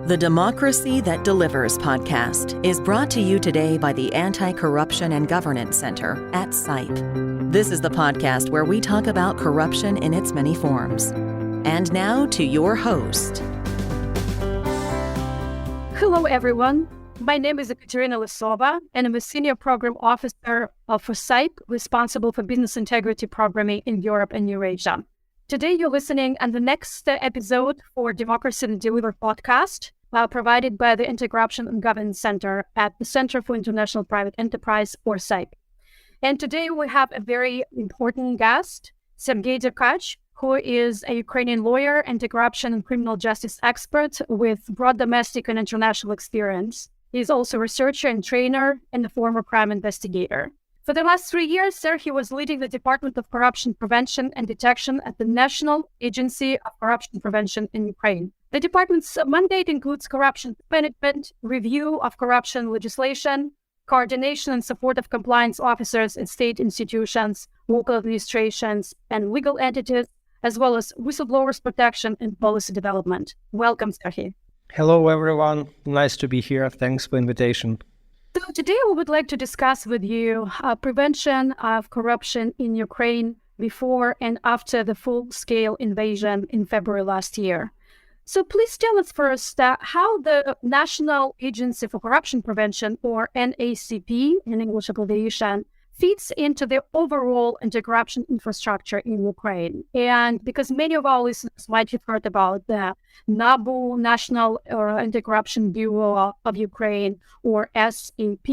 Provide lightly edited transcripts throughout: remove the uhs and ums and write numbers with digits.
The Democracy That Delivers podcast is brought to you today by the Anti-Corruption and Governance Center at CIPE. This is the podcast where we talk about corruption in its many forms. And now to your host. Hello, everyone. My name is Ekaterina Lisova, and I'm a Senior Program Officer for CIPE, responsible for business integrity programming in Europe and Eurasia. Today, you're listening on the next episode for Democracy That Delivers podcast, provided by the Anti-Corruption and Governance Center at the Center for International Private Enterprise, or CIPE. And today, we have a very important guest, Sergei Derkach, who is a Ukrainian lawyer, anti-corruption and criminal justice expert with broad domestic and international experience. He's also a researcher and trainer and a former crime investigator. For the last 3 years, he was leading the Department of Corruption Prevention and Detection at the National Agency of Corruption Prevention in Ukraine. The department's mandate includes corruption management, review of corruption legislation, coordination and support of compliance officers in state institutions, local administrations, and legal entities, as well as whistleblowers protection and policy development. Welcome, Sergei. Hello, everyone. Nice to be here. Thanks for the invitation. So today we would like to discuss with you prevention of corruption in Ukraine before and after the full-scale invasion in February last year. So please tell us first how the National Agency for Corruption Prevention, or NACP in English abbreviation, fits into the overall anti-corruption infrastructure in Ukraine. And because many of our listeners might have heard about the NABU, National Anti-Corruption Bureau of Ukraine, or SAP,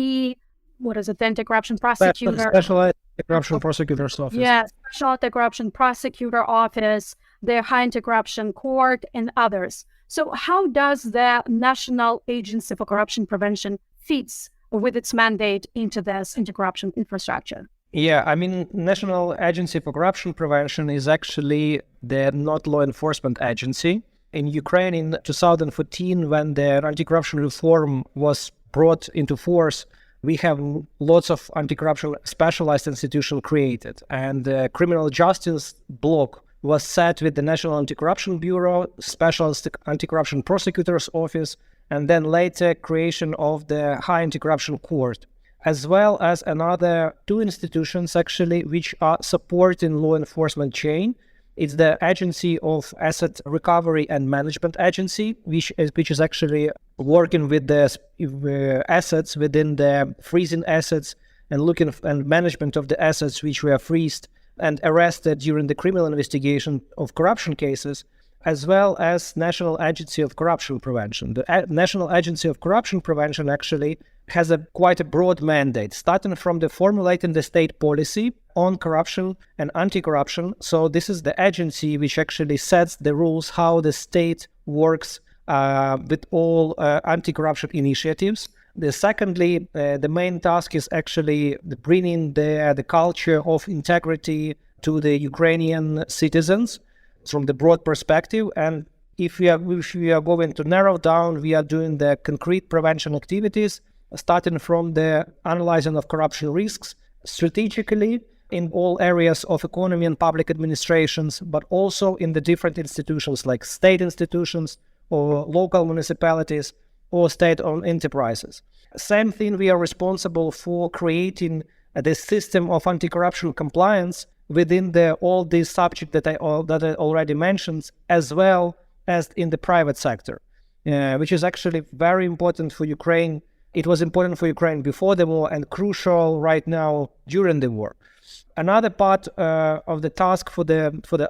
what is it, the Anti-Corruption Prosecutor? Special Anti-Corruption Prosecutor's Office. Yes, Special Anti-Corruption Prosecutor Office, the High Anti-Corruption Court, and others. So how does the National Agency for Corruption Prevention fits with its mandate into this anti-corruption infrastructure? National Agency for Corruption Prevention is actually the not law enforcement agency. In Ukraine in 2014, when the anti-corruption reform was brought into force, we have lots of anti-corruption specialized institutions created. And the criminal justice block was set with the National Anti-Corruption Bureau, Specialist Anti-Corruption Prosecutor's Office, and then later creation of the High Anti-Corruption Court, as well as another two institutions actually which are supporting law enforcement chain. It's the Agency of Asset Recovery and Management Agency, which is actually working with the assets within the freezing assets and looking and management of the assets which were freezed and arrested during the criminal investigation of corruption cases, as well as National Agency of Corruption Prevention. The National Agency of Corruption Prevention actually has quite a broad mandate, starting from the formulating the state policy on corruption and anti-corruption. So this is the agency which actually sets the rules how the state works with all anti-corruption initiatives. Secondly, the main task is actually bringing the culture of integrity to the Ukrainian citizens from the broad perspective. And if we are going to narrow down, we are doing the concrete prevention activities, starting from the analyzing of corruption risks strategically in all areas of economy and public administrations, but also in the different institutions like state institutions or local municipalities or state-owned enterprises. Same thing, we are responsible for creating the system of anti-corruption compliance within all these subjects that I already mentioned, as well as in the private sector, which is actually very important for Ukraine. It was important for Ukraine before the war and crucial right now during the war. Another part of the task for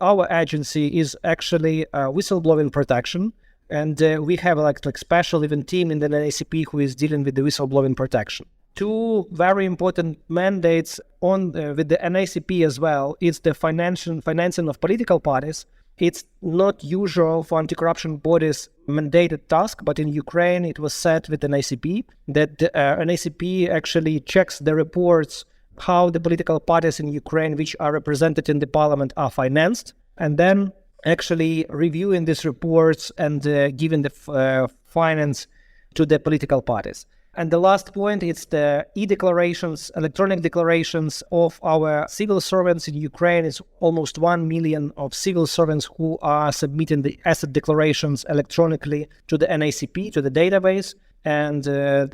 our agency is actually whistleblowing protection. And we have like special event team in the NACP who is dealing with the whistleblowing protection. Two very important mandates with the NACP as well is the financing of political parties. It's not usual for anti-corruption bodies mandated task, but in Ukraine it was set with the NACP that the NACP actually checks the reports how the political parties in Ukraine which are represented in the parliament are financed, and then actually reviewing these reports and giving the finance to the political parties. And the last point is the e-declarations, electronic declarations of our civil servants in Ukraine. It's almost 1 million of civil servants who are submitting the asset declarations electronically to the NACP, to the database. And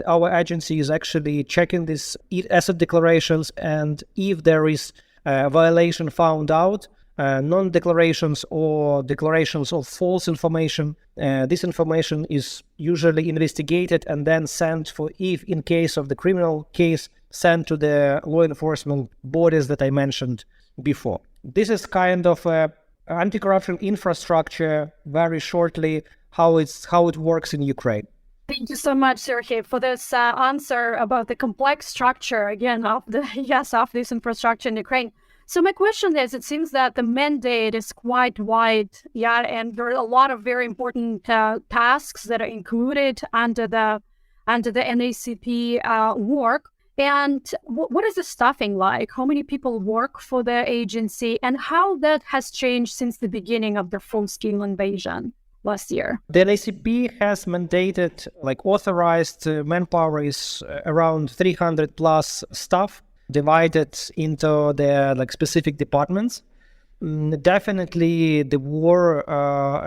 our agency is actually checking these asset declarations. And if there is a violation found out, non-declarations or declarations of false information, this information is usually investigated and then sent for, if in case of the criminal case, sent to the law enforcement bodies that I mentioned before. This is kind of a anti-corruption infrastructure, very shortly, how it works in Ukraine. Thank you so much, Sergey, for this answer about the complex structure, again, of this infrastructure in Ukraine. So my question is, it seems that the mandate is quite wide, and there are a lot of very important tasks that are included under the NACP work. And what is the staffing like? How many people work for the agency, and how that has changed since the beginning of the full-scale invasion last year? The NACP has mandated, authorized manpower is around 300 plus staff, divided into their specific departments. Definitely the war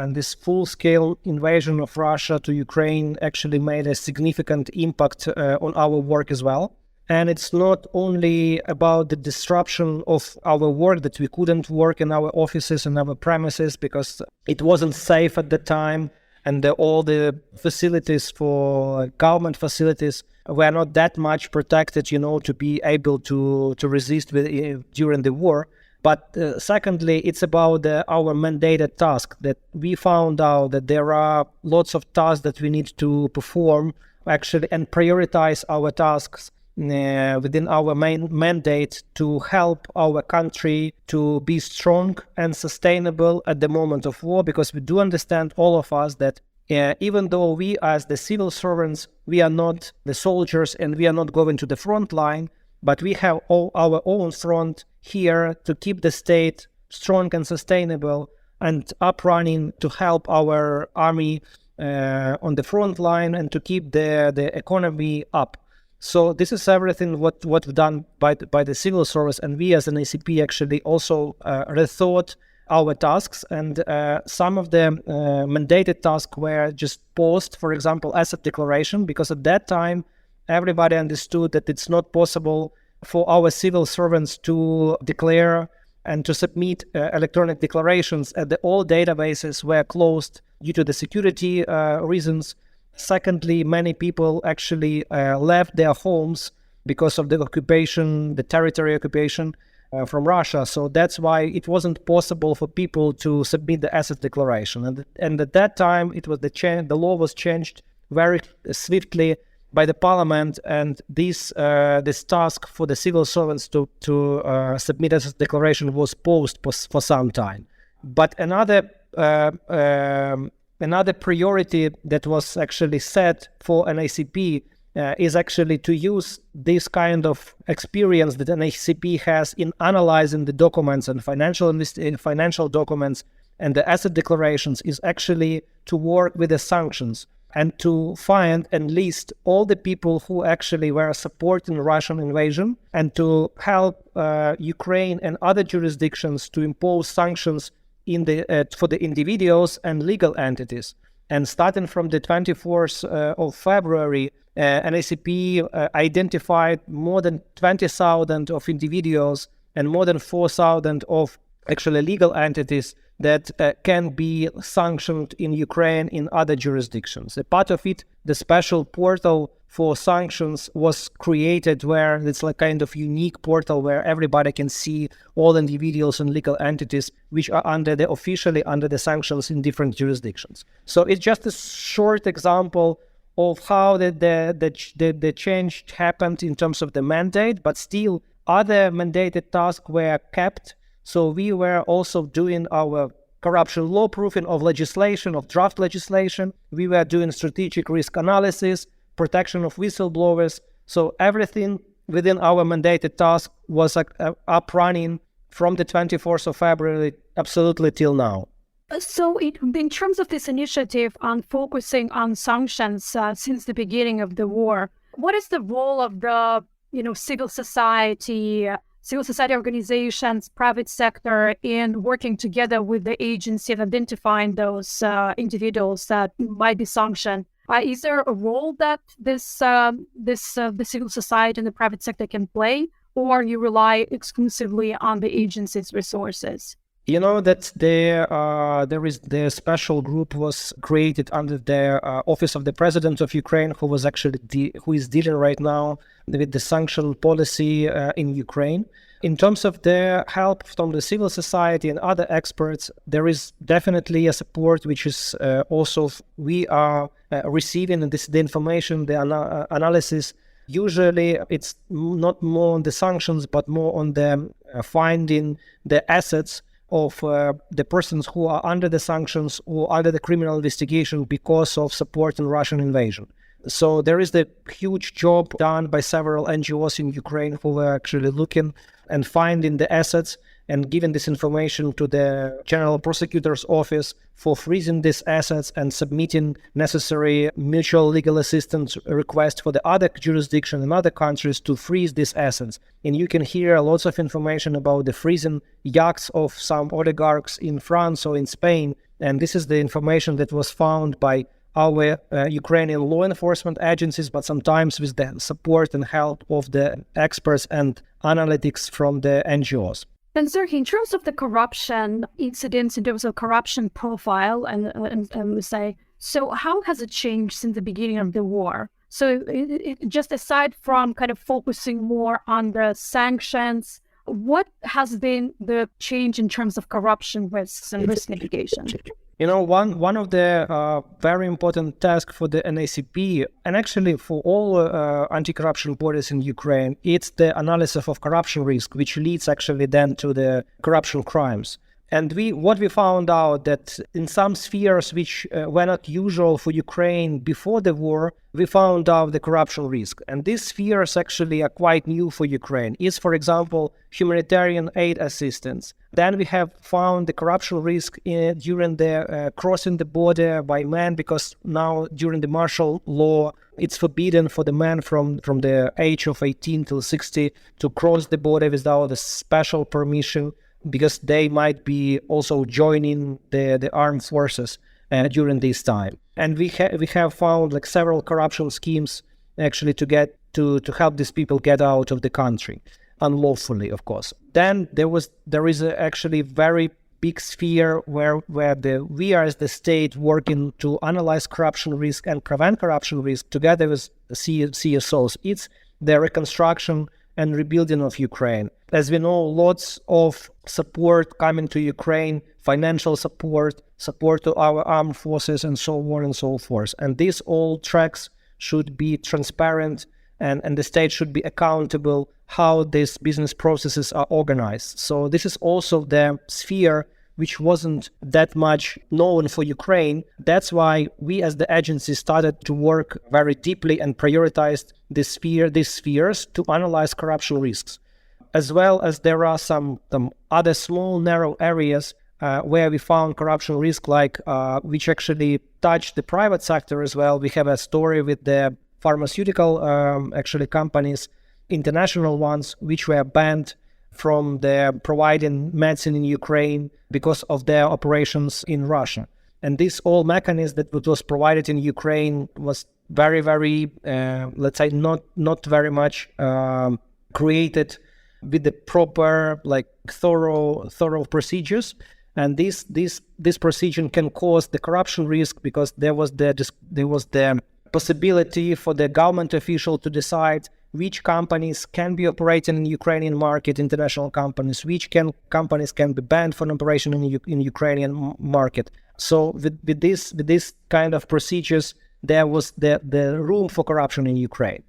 and this full-scale invasion of Russia to Ukraine actually made a significant impact on our work as well. And it's not only about the disruption of our work, that we couldn't work in our offices and our premises because it wasn't safe at the time, and all the facilities for government facilities were not that much protected, to be able to resist during the war. But secondly, it's about our mandated task, that we found out that there are lots of tasks that we need to perform actually and prioritize our tasks within our main mandate to help our country to be strong and sustainable at the moment of war, because we do understand, all of us, that even though we as the civil servants, we are not the soldiers and we are not going to the front line, but we have our own front here to keep the state strong and sustainable and up running, to help our army on the front line and to keep the economy up. So this is everything what we've done by the civil service, and we as an ACP actually also rethought our tasks, and some of the mandated tasks were just paused. For example, asset declaration, because at that time everybody understood that it's not possible for our civil servants to declare and to submit electronic declarations, and all databases were closed due to the security reasons. Secondly, many people actually left their homes because of the occupation, the territory occupation from Russia. So that's why it wasn't possible for people to submit the asset declaration. And at that time, it was the law was changed very swiftly by the parliament, and this task for the civil servants to submit asset declaration was paused for some time. But another priority that was actually set for an ACP is actually to use this kind of experience that an ACP has in analyzing the documents and financial documents and the asset declarations, is actually to work with the sanctions and to find and list all the people who actually were supporting Russian invasion, and to help Ukraine and other jurisdictions to impose sanctions for the individuals and legal entities. And starting from the 24th of February, NACP identified more than 20,000 of individuals and more than 4,000 of actually legal entities that can be sanctioned in Ukraine in other jurisdictions. A part of it, the special portal for sanctions, was created, where it's like kind of unique portal where everybody can see all individuals and legal entities which are officially under the sanctions in different jurisdictions. So it's just a short example of how the change happened in terms of the mandate, but still other mandated tasks were kept. So we were also doing our corruption law proofing of legislation, of draft legislation. We were doing strategic risk analysis, protection of whistleblowers. So everything within our mandated task was up running from the 24th of February absolutely till now. So in terms of this initiative on focusing on sanctions since the beginning of the war, What is the role of the, civil society organizations, private sector in working together with the agency and identifying those individuals that might be sanctioned? Is there a role that the civil society and the private sector can play, or you rely exclusively on the agency's resources? You know that the special group was created under the office of the president of Ukraine, who was actually who is dealing right now with the sanction policy in Ukraine. In terms of the help from the civil society and other experts, there is definitely a support which is also we are receiving, and this is the information, the analysis. Usually it's not more on the sanctions, but more on the finding the assets of the persons who are under the sanctions or under the criminal investigation because of supporting Russian invasion. So there is the huge job done by several NGOs in Ukraine who were actually looking and finding the assets and giving this information to the General Prosecutor's Office for freezing these assets and submitting necessary mutual legal assistance requests for the other jurisdictions and other countries to freeze these assets. And you can hear lots of information about the freezing yachts of some oligarchs in France or in Spain. And this is the information that was found by our Ukrainian law enforcement agencies, but sometimes with the support and help of the experts and analytics from the NGOs. And Sergey, in terms of the corruption incidents, in terms of corruption profile, and say, so how has it changed since the beginning of the war? So just aside from kind of focusing more on the sanctions, what has been the change in terms of corruption risks and risk mitigation? You know, one of the very important tasks for the NACP, and actually for all anti-corruption bodies in Ukraine, it's the analysis of corruption risk, which leads actually then to the corruption crimes. And what we found out that in some spheres which were not usual for Ukraine before the war, we found out the corruption risk. And these spheres actually are quite new for Ukraine. It's, for example, humanitarian aid assistance. Then we have found the corruption risk during the crossing the border by men, because now during the martial law, it's forbidden for the men from the age of 18 till 60 to cross the border without a special permission, because they might be also joining the armed forces during this time. And we have found like several corruption schemes actually to get to help these people get out of the country unlawfully, of course. Then there is actually very big sphere where we are as the state working to analyze corruption risk and prevent corruption risk together with CSOs. It's the reconstruction and rebuilding of Ukraine. As we know, lots of support coming to Ukraine, financial support to our armed forces, and so on and so forth. And these all tracks should be transparent, and the state should be accountable how these business processes are organized. So this is also the sphere which wasn't that much known for Ukraine. That's why we as the agency started to work very deeply and prioritized these spheres to analyze corruption risks. As well as there are some other small narrow areas where we found corruption risk, like which actually touch the private sector as well. We have a story with the pharmaceutical actually companies, international ones, which were banned from their providing medicine in Ukraine because of their operations in Russia. And this whole mechanism that was provided in Ukraine was very, very, let's say, not very much created with the proper, like, thorough procedures. And this procedure can cause the corruption risk, because there was the possibility for the government official to decide which companies can be operating in the Ukrainian market, international companies, which companies can be banned from operation in Ukrainian market. So with this kind of procedures, there was the room for corruption in Ukraine.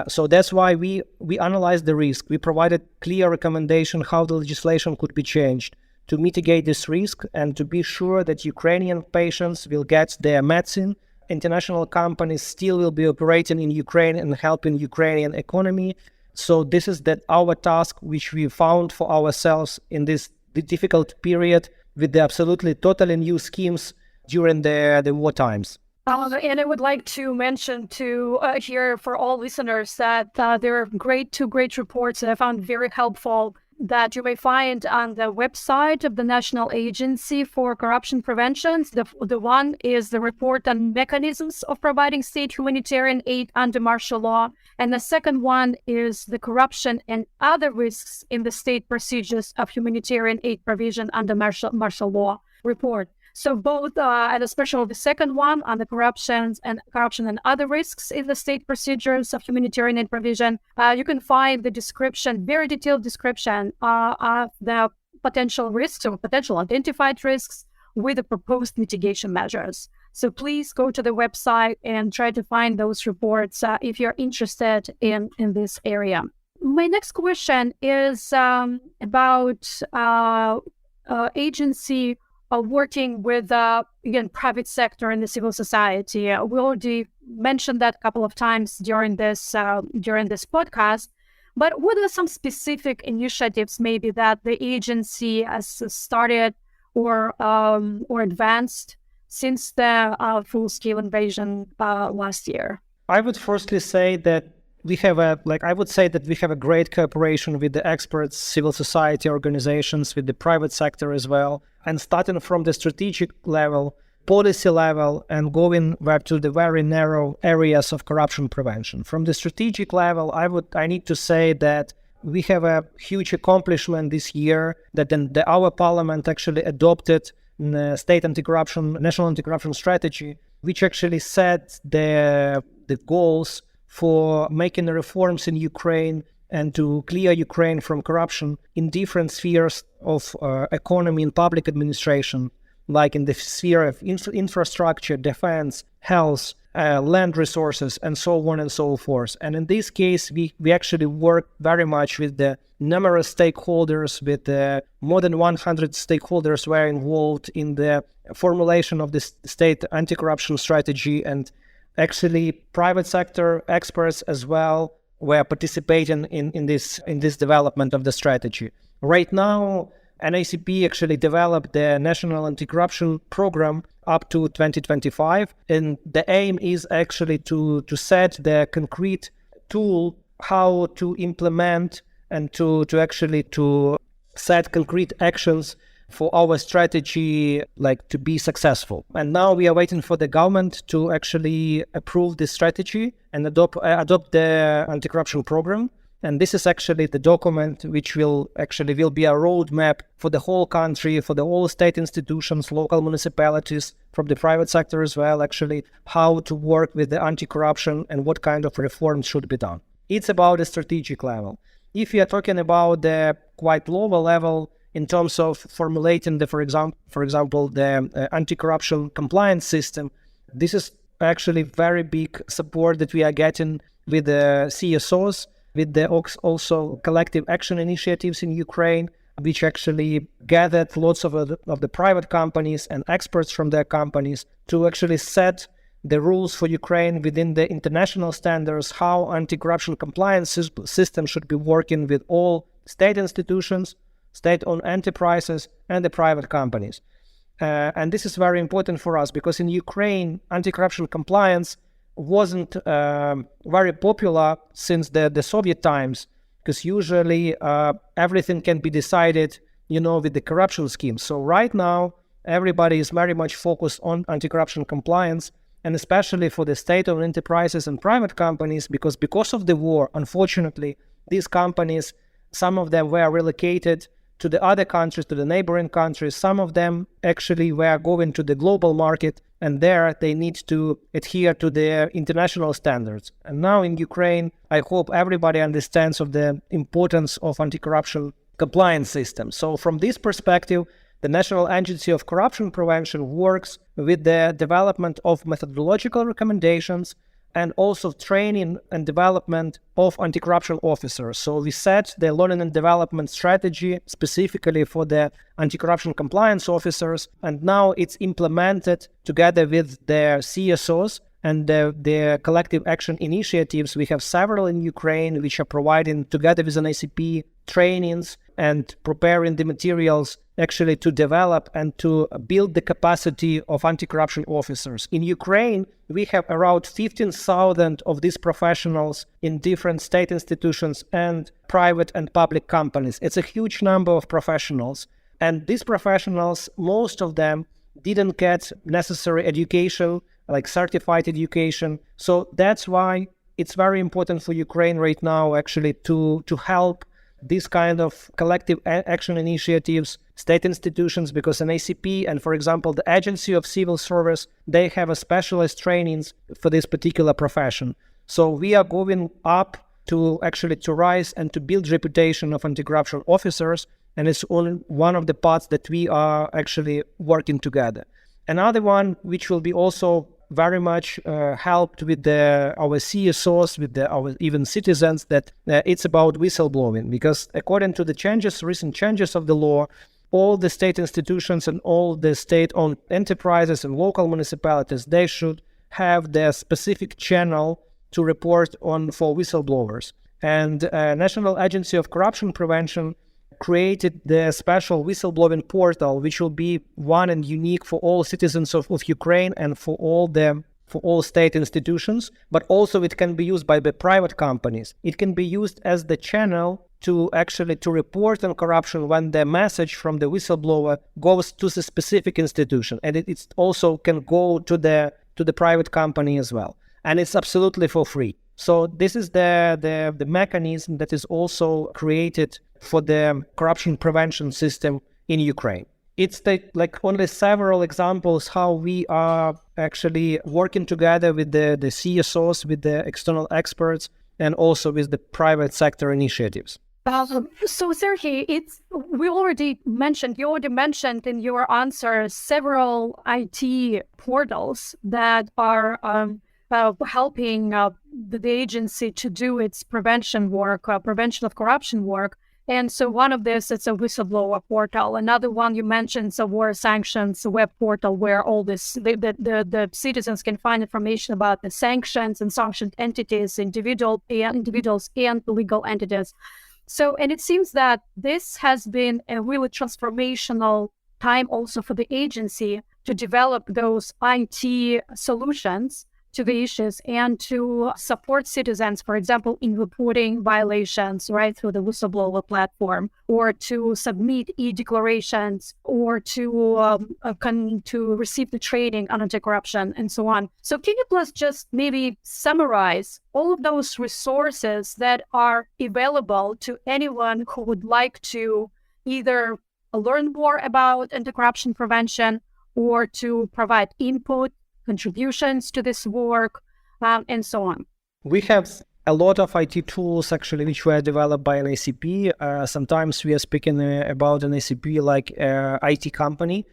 So that's why we analyzed the risk. We provided clear recommendation how the legislation could be changed to mitigate this risk and to be sure that Ukrainian patients will get their medicine. International companies still will be operating in Ukraine and helping Ukrainian economy. So this is our task, which we found for ourselves in the difficult period with the absolutely totally new schemes during the war times. And I would like to mention here for all listeners that there are two great reports that I found very helpful that you may find on the website of the National Agency for Corruption Prevention. The one is the report on mechanisms of providing state humanitarian aid under martial law. And the second one is the corruption and other risks in the state procedures of humanitarian aid provision under martial law report. So both, and especially the second one on the corruption and other risks in the state procedures of humanitarian aid provision, you can find the description, very detailed description of the potential risks or potential identified risks with the proposed mitigation measures. So please go to the website and try to find those reports if you're interested in this area. My next question is about agency working with, again, private sector and the civil society. We already mentioned that a couple of times during this podcast. But what are some specific initiatives maybe that the agency has started or advanced since the full-scale invasion last year? I would firstly say that we have a great cooperation with the experts, civil society organizations, with the private sector as well. And starting from the strategic level, policy level, and going back to the very narrow areas of corruption prevention. From the strategic level, I need to say that we have a huge accomplishment this year that our parliament actually adopted the state national anti-corruption strategy, which actually set the goals for making the reforms in Ukraine and to clear Ukraine from corruption in different spheres of economy and public administration, like in the sphere of infrastructure, defense, health, land resources, and so on and so forth. And in this case, we actually work very much with the numerous stakeholders, with more than 100 stakeholders were involved in the formulation of the state anti-corruption strategy, and actually private sector experts as well were participating in this development of the strategy. Right now, NACP actually developed the National Anti-Corruption Program up to 2025, and the aim is actually to set the concrete tool how to implement and to set concrete actions for our strategy, like to be successful. And now we are waiting for the government to actually approve this strategy and adopt the anti-corruption program. And this is actually the document which will be a roadmap for the whole country, for the whole state institutions, local municipalities, from the private sector as well, actually, how to work with the anti-corruption and what kind of reforms should be done. It's about the strategic level. If you are talking about the quite lower level, in terms of formulating for example, the anti-corruption compliance system, this is actually very big support that we are getting with the CSOs, with the also collective action initiatives in Ukraine, which actually gathered lots of the private companies and experts from their companies to actually set the rules for Ukraine within the international standards, how anti-corruption compliance system should be working with all state institutions, state-owned enterprises, and the private companies. And this is very important for us because in Ukraine, anti-corruption compliance wasn't very popular since the Soviet times, because usually everything can be decided, with the corruption scheme. So right now, everybody is very much focused on anti-corruption compliance, and especially for the state-owned enterprises and private companies, because of the war, unfortunately, these companies, some of them were relocated to the other countries, to the neighboring countries. Some of them actually were going to the global market, and there they need to adhere to their international standards. And now in Ukraine, I hope everybody understands of the importance of anti-corruption compliance system. So from this perspective, the National Agency of Corruption Prevention works with the development of methodological recommendations and also training and development of anti-corruption officers. So we set the learning and development strategy specifically for the anti-corruption compliance officers, and now it's implemented together with the CSOs and the collective action initiatives. We have several in Ukraine which are providing, together with an ACP, trainings and preparing the materials actually to develop and to build the capacity of anti-corruption officers. In Ukraine, we have around 15,000 of these professionals in different state institutions and private and public companies. It's a huge number of professionals. And these professionals, most of them didn't get necessary education, like certified education. So that's why it's very important for Ukraine right now actually to help these kind of collective action initiatives, state institutions, because an ACP and, for example, the Agency of Civil Service, they have a specialized trainings for this particular profession. So we are going up to actually to rise and to build reputation of anti-corruption officers, and it's only one of the parts that we are actually working together. Another one, which will be also very much helped with our CSOs, with our even citizens, that it's about whistleblowing, because according to the recent changes of the law, all the state institutions and all the state-owned enterprises and local municipalities, they should have their specific channel to report on for whistleblowers. And National Agency of Corruption Prevention created the special whistleblowing portal, which will be one and unique for all citizens of Ukraine and for all state institutions, but also it can be used by the private companies. It can be used as the channel to report on corruption when the message from the whistleblower goes to the specific institution, and it also can go to the private company as well, and it's absolutely for free. So this is the mechanism that is also created for the corruption prevention system in Ukraine. It's only several examples how we are actually working together with the CSOs, with the external experts, and also with the private sector initiatives. So Sergey, you already mentioned in your answer several IT portals that are helping the agency to do its prevention work, prevention of corruption work. And so one of this, it's a whistleblower portal. Another one you mentioned is a war sanctions web portal where all this, the citizens can find information about the sanctions and sanctioned entities, individuals and legal entities. So, and it seems that this has been a really transformational time also for the agency to develop those IT solutions to the issues and to support citizens, for example, in reporting violations right through the whistleblower platform, or to submit e-declarations, or to receive the training on anti-corruption and so on. So can you please just maybe summarize all of those resources that are available to anyone who would like to either learn more about anti-corruption prevention or to provide input, contributions to this work, and so on? We have a lot of IT tools actually which were developed by an ACP. Sometimes we are speaking about an ACP like IT company,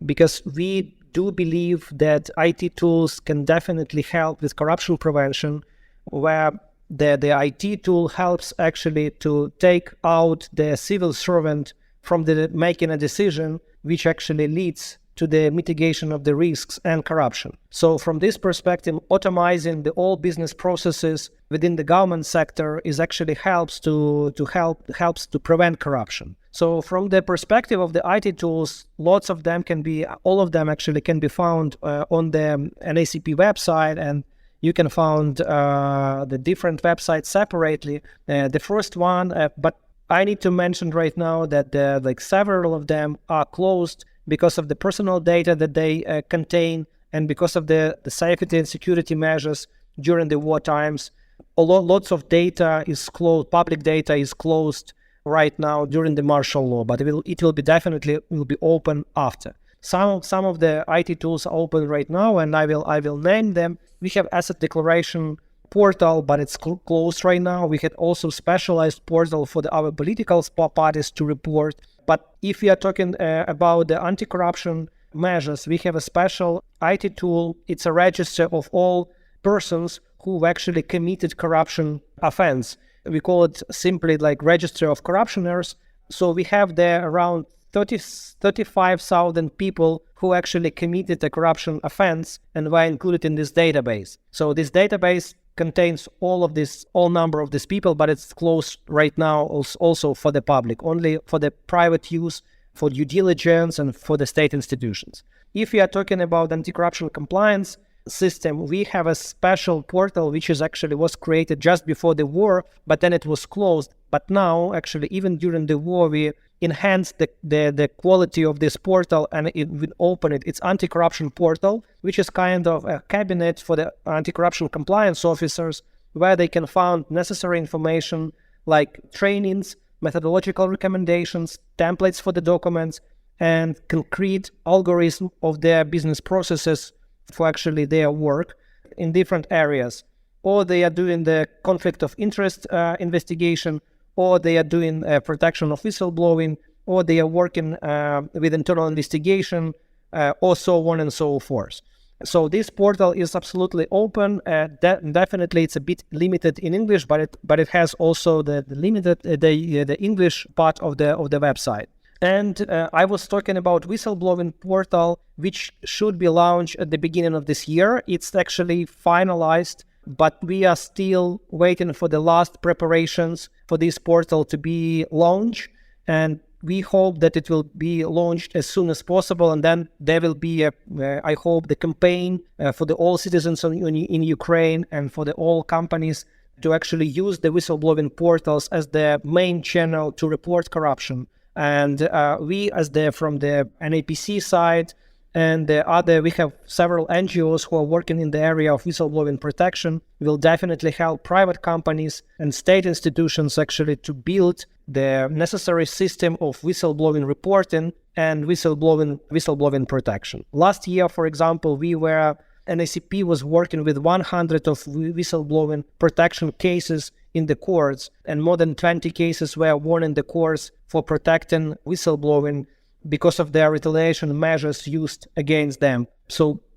because we do believe that IT tools can definitely help with corruption prevention, where the IT tool helps actually to take out the civil servant from making a decision which actually leads to the mitigation of the risks and corruption. So from this perspective, automizing all business processes within the government sector is actually helps to prevent corruption. So from the perspective of the IT tools, all of them actually can be found on the NACP website, and you can find the different websites separately. The first one, but I need to mention right now that several of them are closed because of the personal data that they contain, and because of the safety and security measures during the war times. Lots of data is closed, public data is closed right now during the martial law, but it will be open after. Some of the IT tools are open right now, and I will name them. We have asset declaration portal, but it's closed right now. We had also specialized portal for our political parties to report. But if we are talking about the anti-corruption measures, we have a special IT tool. It's a register of all persons who actually committed corruption offense. We call it simply like register of corruptioners. So we have there around 35,000 people who actually committed a corruption offense and were included in this database. So this database contains all number of these people, but it's closed right now also for the public, only for the private use, for due diligence, and for the state institutions. If we are talking about anti-corruption compliance system, we have a special portal which was created just before the war, but then it was closed. But now, actually, even during the war, we enhanced the quality of this portal, and we open it. It's anti-corruption portal, which is kind of a cabinet for the anti-corruption compliance officers, where they can find necessary information like trainings, methodological recommendations, templates for the documents, and concrete algorithm of their business processes for actually their work in different areas. Or they are doing the conflict of interest investigation, or they are doing protection of whistleblowing, or they are working with internal investigation, or so on and so forth. So this portal is absolutely open. Definitely, it's a bit limited in English, but it has also the English part of the website. And I was talking about whistleblowing portal, which should be launched at the beginning of this year. It's actually finalized, but we are still waiting for the last preparations for this portal to be launched. And we hope that it will be launched as soon as possible. And then there will be, I hope, the campaign for all citizens in Ukraine and for all companies to actually use the whistleblowing portals as the main channel to report corruption. And we, from the NAPC side, and we have several NGOs who are working in the area of whistleblowing protection, will definitely help private companies and state institutions actually to build the necessary system of whistleblowing reporting and whistleblowing protection. Last year, for example, NACP was working with 100 of whistleblowing protection cases in the courts, and more than 20 cases were won in the courts for protecting whistleblowing because of their retaliation measures used against them.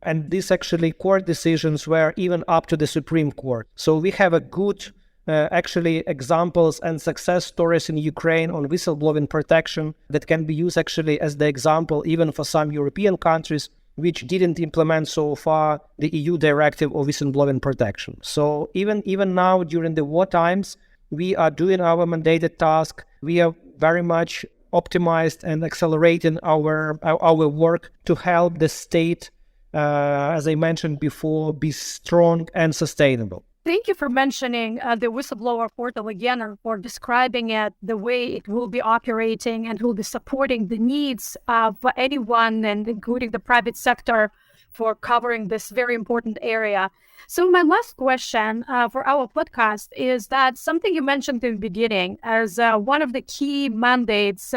And these actually court decisions were even up to the Supreme Court. So we have a good examples and success stories in Ukraine on whistleblowing protection that can be used actually as the example even for some European countries which didn't implement so far the EU directive of whistleblowing protection. So even now during the war times, we are doing our mandated task. We are very much optimized and accelerating our work to help the state, as I mentioned before, be strong and sustainable. Thank you for mentioning the whistleblower portal again, and for describing it, the way it will be operating and will be supporting the needs of anyone, and including the private sector, for covering this very important area. So my last question for our podcast is that something you mentioned in the beginning as one of the key mandates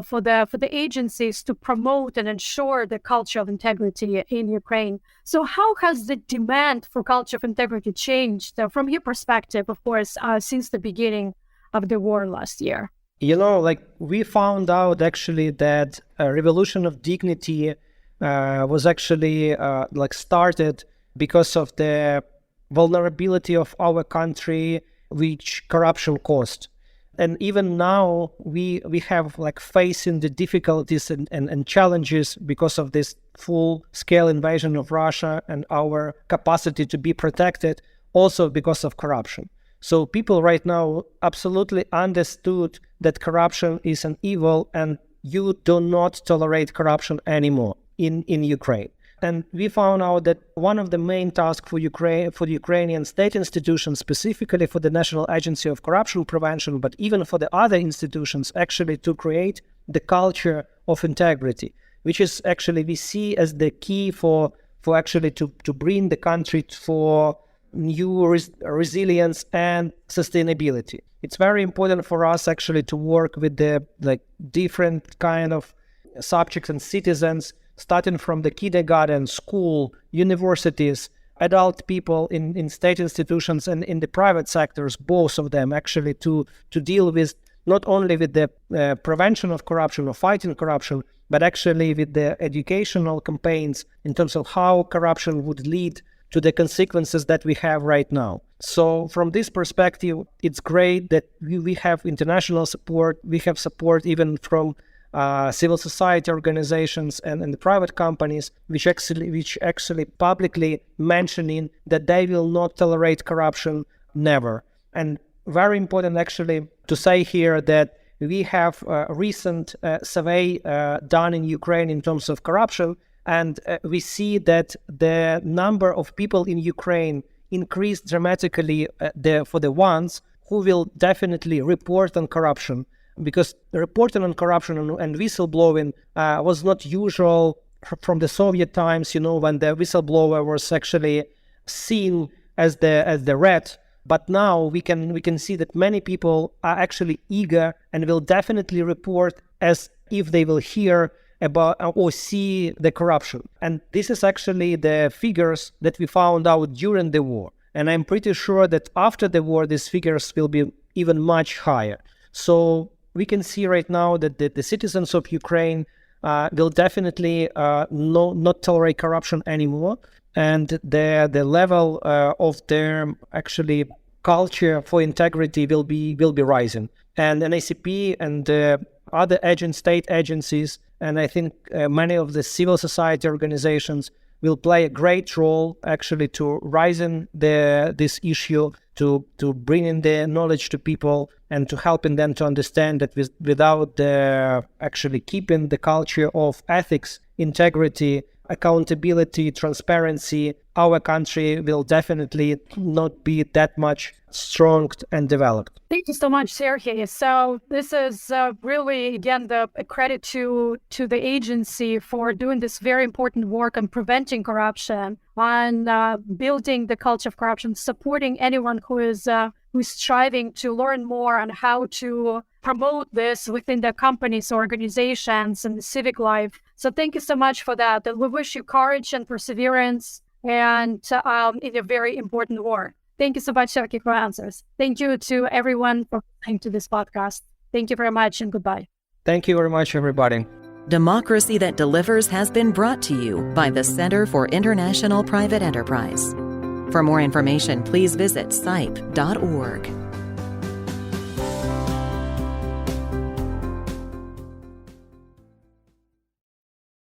for the agencies to promote and ensure the culture of integrity in Ukraine. So how has the demand for culture of integrity changed from your perspective, of course, since the beginning of the war last year? We found out actually that a revolution of dignity was actually started because of the vulnerability of our country, which corruption caused. And even now, we have facing the difficulties and challenges because of this full-scale invasion of Russia and our capacity to be protected, also because of corruption. So people right now absolutely understood that corruption is an evil, and you do not tolerate corruption anymore in Ukraine. And we found out that one of the main tasks for the Ukrainian state institutions, specifically for the National Agency of Corruption Prevention, but even for the other institutions, actually to create the culture of integrity, which is actually we see as the key for actually to bring the country for new resilience and sustainability. It's very important for us actually to work with the different kind of subjects and citizens, starting from the kindergarten, school, universities, adult people in state institutions and in the private sectors, both of them actually to deal with not only with the prevention of corruption or fighting corruption, but actually with the educational campaigns in terms of how corruption would lead to the consequences that we have right now. So from this perspective, it's great that we have international support. We have support even from civil society organizations and the private companies, which actually publicly mentioning that they will not tolerate corruption, never. And very important actually to say here that we have a recent survey done in Ukraine in terms of corruption, and we see that the number of people in Ukraine increased dramatically for the ones who will definitely report on corruption, because reporting on corruption and whistleblowing was not usual from the Soviet times, when the whistleblower was actually seen as the rat. But now we can see that many people are actually eager and will definitely report as if they will hear about or see the corruption. And this is actually the figures that we found out during the war. And I'm pretty sure that after the war, these figures will be even much higher. So we can see right now that the citizens of Ukraine will definitely not tolerate corruption anymore. And the level of their actually culture for integrity will be rising. And NACP and other state agencies, and I think many of the civil society organizations will play a great role actually to raising this issue, to bring in the knowledge to people and to helping them to understand that without actually keeping the culture of ethics, integrity, accountability, transparency, our country will definitely not be that much strong and developed. Thank you so much, Sergey. So this is really, again, a credit to the agency for doing this very important work on preventing corruption, on building the culture of corruption, supporting anyone who's striving to learn more on how to promote this within their companies, organizations, and the civic life. So thank you so much for that. And we wish you courage and perseverance and in a very important war. Thank you so much, Sergey, for answers. Thank you to everyone for listening to this podcast. Thank you very much and goodbye. Thank you very much, everybody. Democracy That Delivers has been brought to you by the Center for International Private Enterprise. For more information, please visit sipe.org.